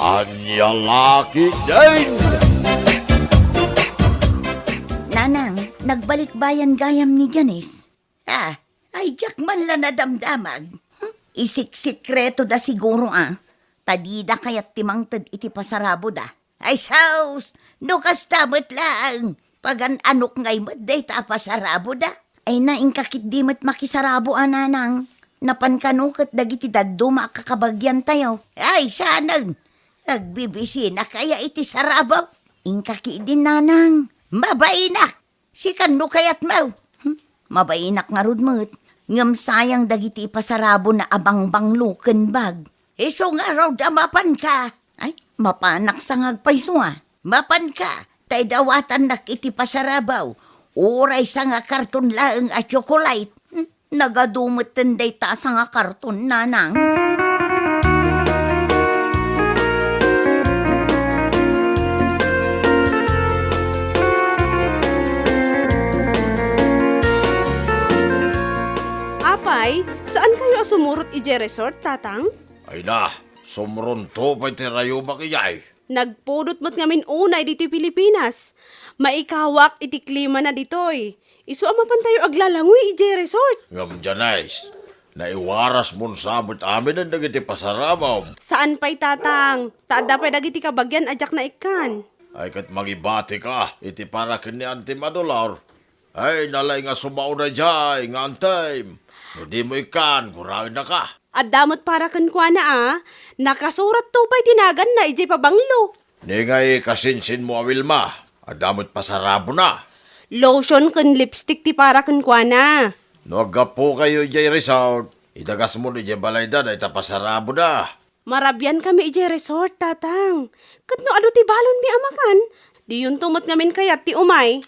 Anya laki din! Nanang, nagbalik bayan gayam ni Janice. Ay jak man la nadamdamag. Isik-sikreto da siguro Tadida kayat timangtad iti pasarabo da. Ay saus, no kastamot lang. Pagan anok ngay maday ta pasarabo da. Ay naingkakit di mat makisarabo nanang. Napankanukot dagiti daddo makakabagyan tayo. Ay sanang, nagbibisi na kaya iti sarabaw. Ingkaki din nanang. Mabainak! Si kano kayat mau? Mabainak nga rudmut. Ngam sayang dagiti pasarabo na abang-bangluken bag. Iso nga raw damapan ka. Ay, mapanak sa ngagpayso Mapan ka. Tay dawatan nak iti pasarabaw. Uray sa nga karton laeng at chocolate. Nagadumot tenday ta sa nga karton nanang. Apay, saan kayo sumurot ije resort, tatang? Ay na, sumron to pa'y tirayo makiyay. Nagpudot mo't ngamin unay dito'y Pilipinas. Maikawak iti klima na dito'y. Isu amapan tayo aglalangoy ije resort. Ngam Janice, naiwaras mo samot amin ang dagiti pasarabaw. Saan pa'y tatang? Tada pa'y dagiti kabagyan ajak na ikan. Ay kat magibati ka, iti para kini $1 Ay nalay nga sumao na jay, nga antay. Hindi mo ikan, kurawin na ka. At damot para kankwa na nakasurat to pa'y tinagan na ije pabanglo. Ni ngay kasinsin mo Wilma, adamot pasarabo na. Lotion kun lipstick ti para kankwa na. Nuagga po kayo jay resort, idagas mo ni jay balayda na itapasarabo na. Marabyan kami ije resort, tatang. Katno ado ti balon mi amakan. Di yun tumot ngamin kayat ti umay.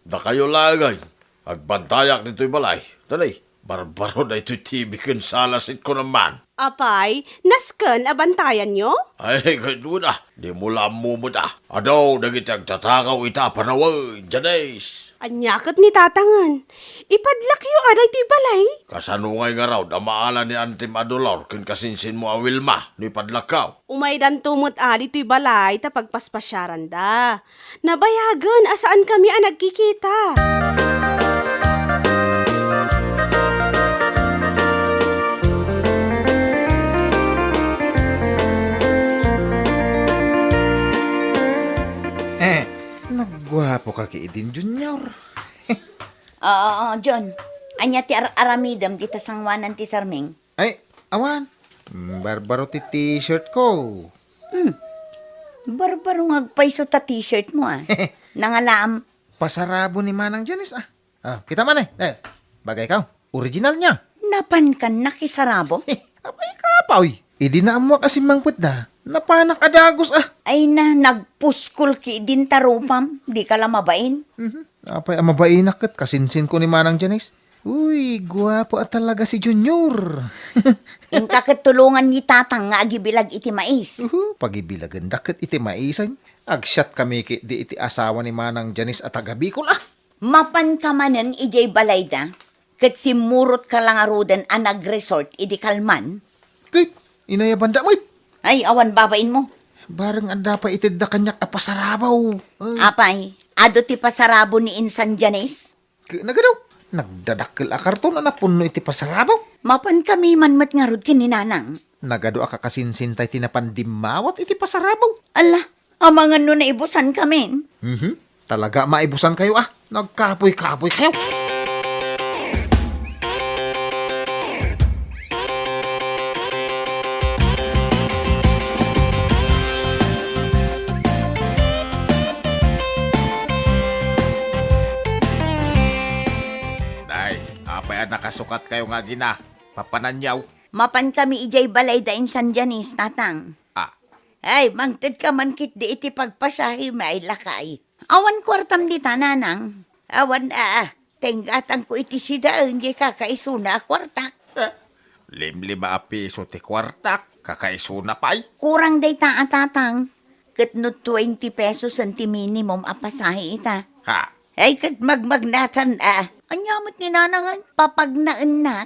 Da kayo lagay. Agbantayak dito'y balay. Tanay, barbaro na ito'y TV kan salasit ko naman. Apay, nasken abantayan nyo? Ay, ganun di mo lamumot Adaw, nagitag tatakaw ita panaway, Janice. Anyakot ni tatangan. Ipadlak yu aday ti balay. Kasanungay nga raw, damaala ni Antim Adolor, kin kasinsin mo Wilma, ni padlakaw. Umaydan tumot ali to'y balay ta pagpaspasyaran da. Nabayagan asaan kami nagkikita. Nagwapo ka ki Idin Junior. Oo, John. Anya ti aramidam di tasangwanan ti Sarming. Ay, awan. Barbaro ti t-shirt ko. Barbaro ngagpayso ta t-shirt mo Nangalaam. Pasarabo ni Manang Janice kita man bagay ka. Original niya. Napan kan nakisarabo? Abay kapaw. Idinaam mo kasi mangput da. Napanak adagos Ay na, nagpuskol ki din tarupam. Di ka lang mabain. Apay amabainak kat kasinsin ko ni Manang Janice. Uy, gwapo talaga si Junior. Ingka katulungan ni tatang nga agibilag iti mais. Pagibilagan dakit iti maisan. Agsyat kami ki di iti asawa ni Manang Janice at agabikol Mapan ka manen ijay balayda. Kat simurot ka lang arudan nag-resort idi kalman. Kay, inayabanda mo. Ay, awan babain mo. Barang anda pa itid da kanyak apasarabaw. Apay, ado ti pasarabo ni Insan Janice. Nagadaw, nagdadakkel karton na napuno iti pasarabaw. Mapan kami manmat nga rod kininanang. Nagado akakasinsintay tinapandimawat iti pasarabaw. Ala, amangan no na ibusan kami. Talaga maibusan kayo Nagkapoy-kapoy kayo. Nakasukat kayo nga gina. Papananyaw. Mapan kami ijay balay da Insan Janice, tatang. Ay, mangtid ka man kit di iti pagpasahi may lakay. Awan kwartam di tananang. Awan tenggatang ko iti sidaan di kakaisuna kwartak. Limlima piso ti kwartak. Kakaisuna pa'y. Kurang day tatang. Kat no 20 pesos ang ti minimum apasahi ita. Ay, kat magmagnatan Anyamot ni nanangan, papagnaan na.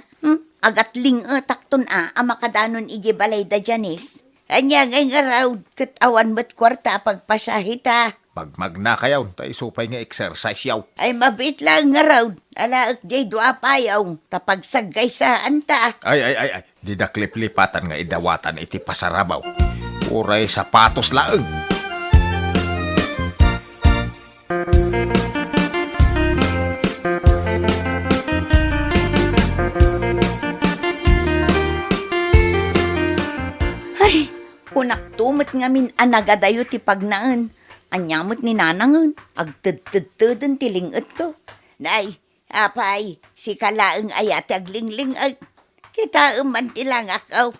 Agatling takton makadanon ije balay da Janice. Anya ngay nga raw, katawan mo't kwarta pagpasahita. Magmagna kayaw, tayo supay nga exercise yaw. Ay mabit lang nga raw, alaak jay dua payaw, tapag saggay sa anta. Ay. Di da klip-lipatan nga idawatan iti pasarabaw. Uray sapatos laeng. Ay, kunak tumot nga min anagadayo ti pagnaan. Anyamot ni nanangan, agtad-tad-tadan tilingot ko. Nay, apay, si kalaeng ayat aglingling ay. Kita man tilang akaw.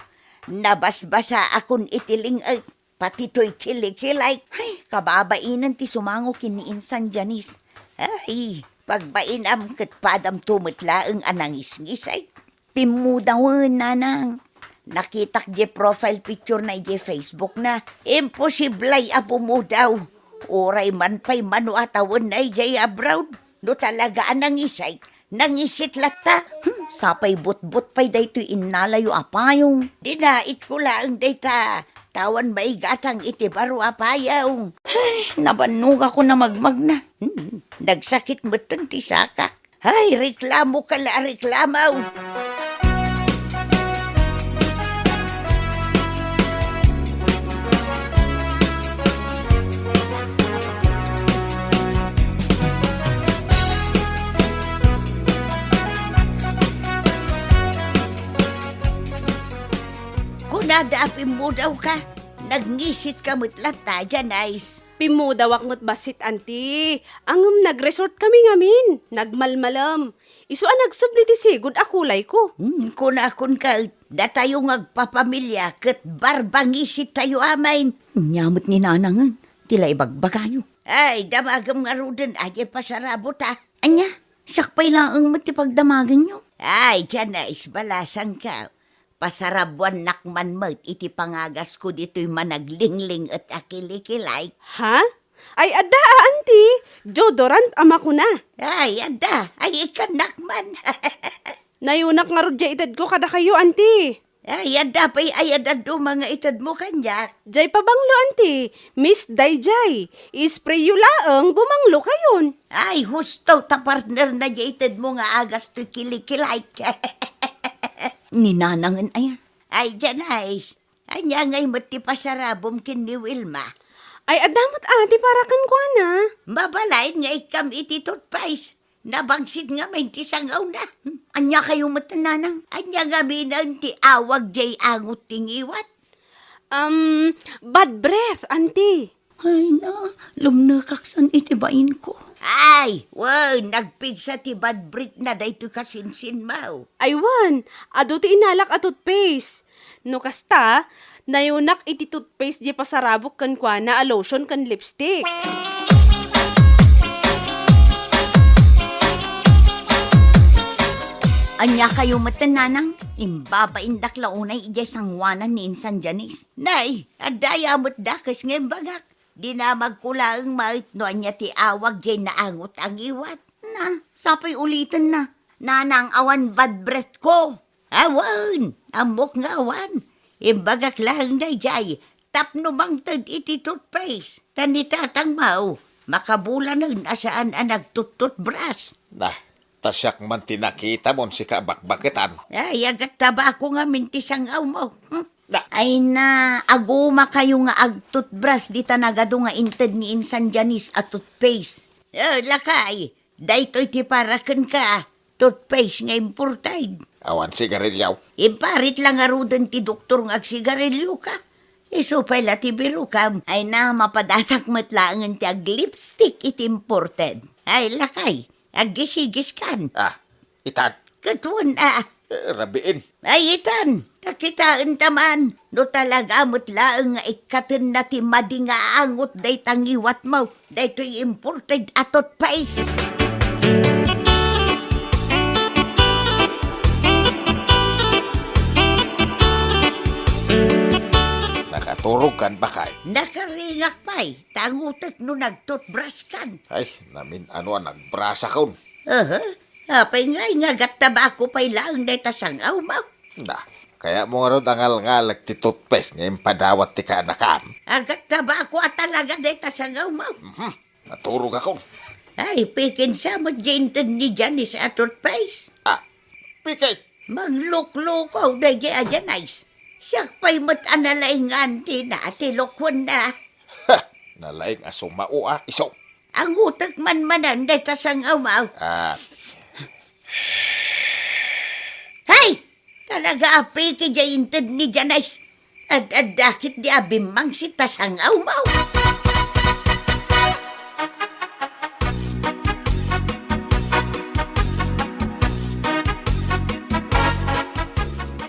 Nabasbasa akon itiling ay. Pati to'y kilikilay. Ay, kababainan ti sumango kiniinsan Janis. Ay, pagbainam kat padam tumutlaeng anangis-ngis ay. Pimudawan, nanang. Nakitak je profile picture na je Facebook na. Imposiblay apo mo daw. Oray man pa'y manuatawan na je abroad. No talaga anangisay. Nangisit lata. Sapay but-but pa'y daytoy inalayo apayong. Dinait ko lang dayta. Tawan may gatang iti baro apayaw. Ay, nabanug ako na magmag na. Nagsakit mo ti sakak. Ay, reklamo ka la reklamaw. Kunadapin mo daw ka. Nagngisit ka mutlata dyan, Ice. Pimudawak mo't basit, anti. Angam nag-resort kami ngamin. Nagmalmalam. Isu nagsubli ti sigod akulay ko. Kunakon ka, da tayo ngagpapamilya, kat barbangisit tayo amain. Nyamot ni nanangan, tila ibagbagayo. Ay, damagam nga rudan, aje pasarabot ah. Anya, sakpay lang ang matipagdamagan nyo. Ay, dyan na isbalasan ka. Pasarabuan nakman mat, iti pangagas ko dito'y managlingling at akilikilay. Ha? Ay, ada, anti. Deodorant ama ko na. Ay, ada, ay ikanakman. Nayunak nga rodya itad ko kada kayo, anti. Ay, ada pa'y ayadad do mga itad mo kanya. Jay pabanglo, anti. Miss Dayjay. Ispray yu laeng, bumanglo kayon. Ay, husto ta partner na jaytad mo nga agas to kilikilay. Ninanangan ayan. Ay, dyan Ice. Anya ngay mati pasarabom kin ni Wilma. Ay, adamot ati para kan kwa na. Mabalain nga ikam iti toothpaste. Nabangsit nga may tisangaw na. Anya kayo matananang. Anya nga minang ti awag jay angot tingiwat. Bad breath, anti. Ay na, lumnakaksan itibain ko. Ay, wow, nagpigsa ti bad breath na dayto kasinsin mau. Aywan, ado ti inalak at toothpaste. No kasta, nayunak iti toothpaste di pasarabok kan kwa na a lotion kan lipstick. Anya kayo matananang, imbabaindak launay ijay sangwanan ni Insan Janis. Nay, adaya mo't dakas ngayon bagak. Di na magkulaang mait no anya ti awag jay naangot ang iwat. Na, sapay ulitin na. Nanang awan bad breath ko. Awan, amok nga awan. Imbagak lang na jay, tapno mang tad iti toothpaste. Tanitatang mau, makabulan nun asaan ang nagtututbras. Nah, tasyak man tinakita mon si kabakbakitan. Ay, agat taba ako nga mintisang aw mo. Ay na, aguma kayo nga ag-toothbrush di tanagado nga inted ni Insan Janis at toothpaste. Lakay, daytoy ti parakan ka, toothpaste nga imported. Awan sigarilyaw. Imparit lang arudan ti doktor nga agsigarilyo ka. Iso pala ti biro ka, ay na mapadasak matlaangan ti ag-lipstick iti imported. Ay lakay, ag-gisigis kan. Itan. Katuan Rabiin. Ay itan, takitaan taman. No talaga mo't laang nga ikatin na ti madi nga angot day tangiwat mo. Day to'y imported atot pace. Nakaturog kan ba kay? Nakaringak pa'y, tangutak no nag-toothbrush kan. Ay, namin ano nagbrasa kaon. Apay nga gat tabako pa'y laang day tasangaw mo. Nah, Kaya mo nga ron angal-ngalag ti toothpaste ngayon padawat ti kaanakam. Agat na ba ako at talaga deta sa ngaw mo? Naturog ako. Ay, pikin sa mo jinted ni Janice at toothpaste. Pikay. Manglok-lokaw na Janice. Siyak pa'y mat-analaingan ti na tilokwan na. Ha! Nalaing asong mao iso. Ang utak man manan deta sa ngaw mo. Hay! Talaga api ki jinted ni Janice. At dakit di abimang si tasangaw mo.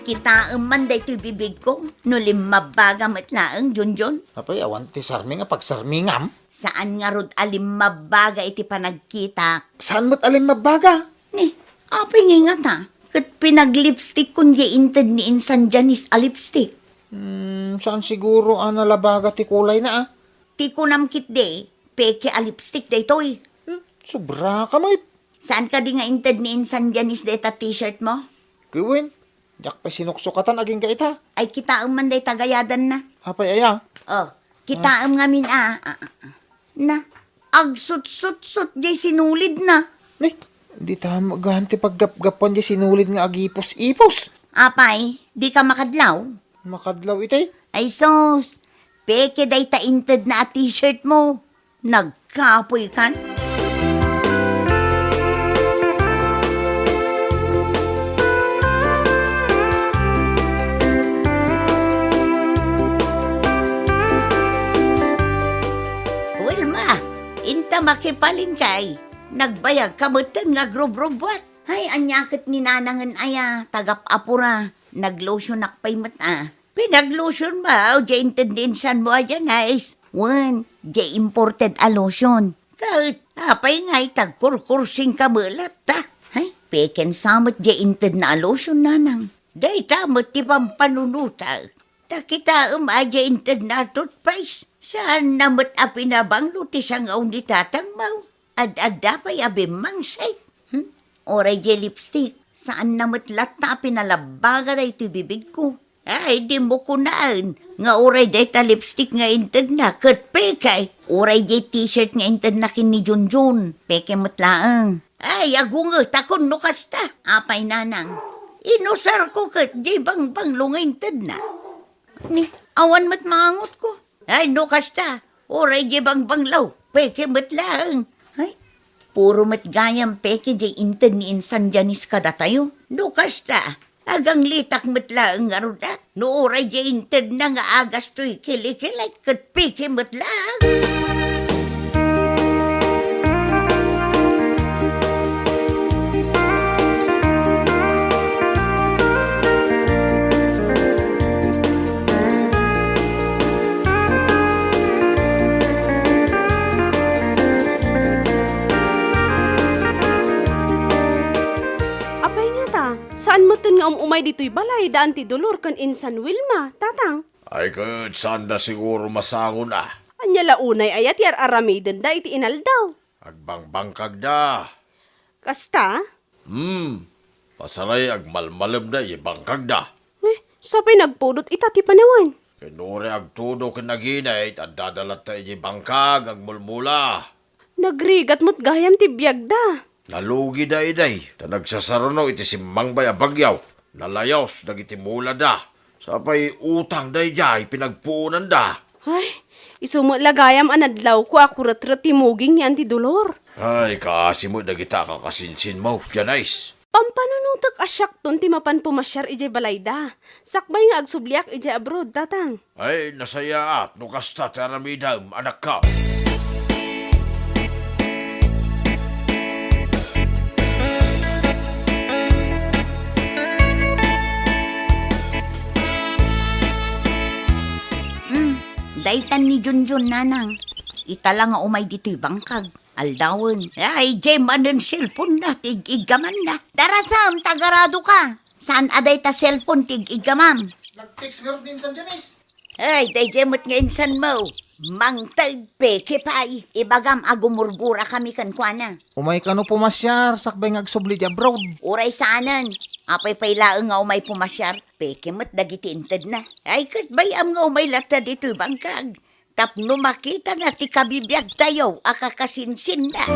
Kita man day to'y bibig ko, nulim mabaga matlaang, Junjun. Apay, awan ti sarmi nga pagsarmingam. Saan nga rod alim mabaga iti panagkita? Saan mo't alin mabaga? Ni, apay nga ta. Kat pinaglipstick kun inted ni Insan Janice a lipstick. Saan siguro nalabaga ti kulay na Ti kunamkit day, peke a lipstick day to'y. Sobra ka mo. Saan ka di nga inted ni Insan Janice day ta t-shirt mo? Kiwin, yak pa sinuksukatan aging kaita. Ay kita man day tagayadan na. Apay aya. Oh, kita nga min Na, agsut-sut-sut jay sinulid na. Ni, di ta magahanti paggap-gapan di sinulid nga agipos-ipos. Apay, di ka makadlaw? Makadlaw itay. Ay sos, peke day tainted na t-shirt mo. Nagkapoy kan? Wilma, inta makipaling kay. Nagbayag kamutan nga grub-rubwat. Hay, anyakit ni nanangan aya, tagap-apura. Naglotion nakpay mata. Pinaglotion ba? O di intendinsan mo ayan, guys. One, di imported a lotion. Kahit apay nga'y tagkurkursing kamulat, ta. Hay, peken samot di inted na a lotion, nanang. Day tamot ti pampanunuta. Takita di inted na toothpaste. Saan namot a pinabanglo ti sangaw ni tatang mau? Ad-adda pa'y abimang say. Oray di lipstick. Saan namot lata pinalabaga day ito bibig ko? Ay, di mo kunaan. Nga oray day ta lipstick nga inted na. Kat pekay. Oray di t-shirt nga inted na kini Junjun. Peke matlaang. Ay, agungot akong nukas ta. Apay nanang. Inusar ko kat di bang lunga inted na. Ni, awan mat mangot ko. Ay, nukas ta. Oray di bang law. Peke matlaang. Ay, puro matgayam peke di inted ni Insan Janice kada tayo. Nukas ta. Agang litak matlaang nga ruda. No oray di inted na nga agas to'y kilikilay kat peke matlaang. Saan mo nga umay dito'y balay daan ti dolor kan Insan Wilma, tatang? Ay kat saan da siguro masangon Anya launay ayat yar aramiden da iti inaldaw. Agbangbangkag da. Kasta? Pasaray agmalmalam da ibangkag da. Sapay nagpudot ita ti panawan. Kinuri agtudo kinaginay at dadalat ta bangkag ang mulmula. Nagrigat mo't gayam ti biyag da. Nalugi da iday, ta nagsasaruno iti simmang bayabagyaw, nalayos dagiti mula da. Sapay utang da ijay, pinagpuunan da. Ay, isumo lagayam anadlaw ko akurat-rat ti muging ni Auntie Dolor. Ay, kaasi mo dagita kakasinsin mo, Janice. Pampanunutak asyak ton ti mapan pumasyar ijay balayda. Sakbay nga agsubliak ijay abroad, tatang. Ay, nasaya at nukasta taramidam, anak ka. Daytan ni Junjun nanang. Itala nga umay dito'y bangkag. Aldawon. Ay, jem anon cellphone na, tig-igaman na. Darasam, tagarado ka. Saan aday ta cellphone tig-igamam? Nag-text nga rin din sa Janice. Ay, dayjemot nga insan mo. Mangtag peke pay. Ibagam agumurgura kami kan kuana. Umay ka no pumasyar, sakbay nga agsubli di abroad. Uray saanan. Apay paylaang nga umay pumasyar. Peke mo't dagiti inted na. Ay, kat bayam nga umay lata dito bangkag. Tapno makita na ti kabibiyag tayo, akakasinsin na.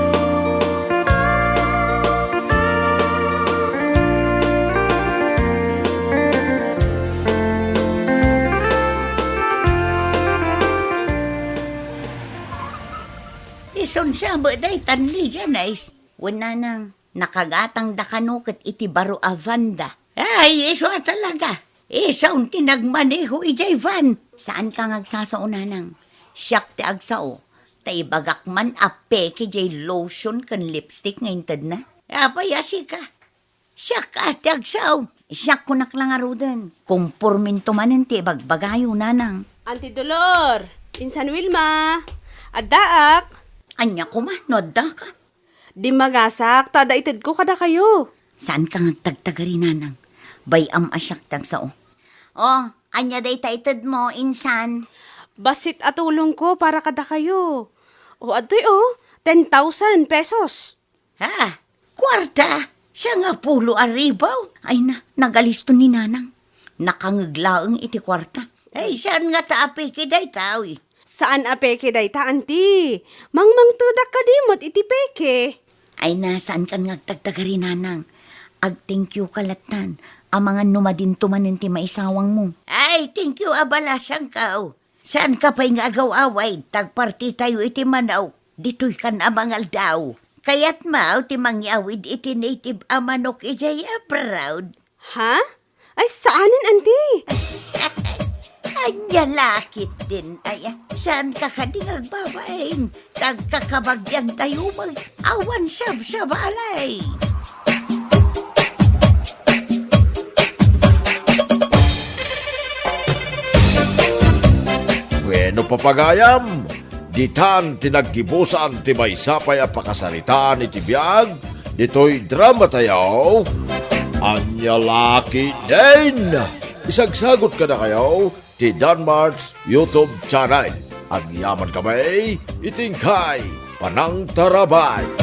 Ison siya mo day tanli dyan, Nice. Wala nang nakagatang dakanukot iti baro avanda. Ay, iso talaga. Isaw tinagmaneho ijay van. Saan ka ngagsasauna nang? Siyak ti agsao. Tay bagak man ape kijay lotion kan lipstick ngayon tad na. Apayasi ka. Siyak ka ti agsao. Siyak ko naklangarudan. Kung purminto manin ti bagbagayo nanang. Auntie Dolor, Insan Wilma, Addaak, Anya ko man, nodda ka. di magasak, tada ited ko kada kayo. Saan ka ngagtagtagari nanang? Bayam asyak tagsao. Oh, anya day taitad mo, insan. Basit atulong ko para kada kayo. O adoy 10,000 pesos. Ha? Kwarta? Siya nga pulo aribaw. Ay na, nagalisto ni nanang. Nakangaglaang iti kwarta. Ay, saan nga taapi kiday tao eh. Saan apeke dayta, auntie? Mangmang tudak ka dimot iti peke. Ay na, saan ka ngagtagtagari nanang? Ag-thank you kalatan. Amangan numadin tumanin ti maisawang mo. Ay, thank you abala siyang kao. Saan ka pa'y nga agaw-away? Tagparti tayo iti manaw. Dito'y kan amangal daw. Kaya't mao ti mangyawid iti native amanok ijay proud. Ha? Ay, saanin, auntie? Anya lakit din. Ay, saan ka kadingag babaeng? Tagkakabagyan tayo mag-awan sa balay. Bueno papagayam, ditan tinaggibusan ti may sapay a pakasaritaan iti biyag, dito'y drama tayo. Anya laki din! Isagsagot ka na kayo ti Danmar's YouTube channel. Agyaman kami, itingkay, panang tarabay.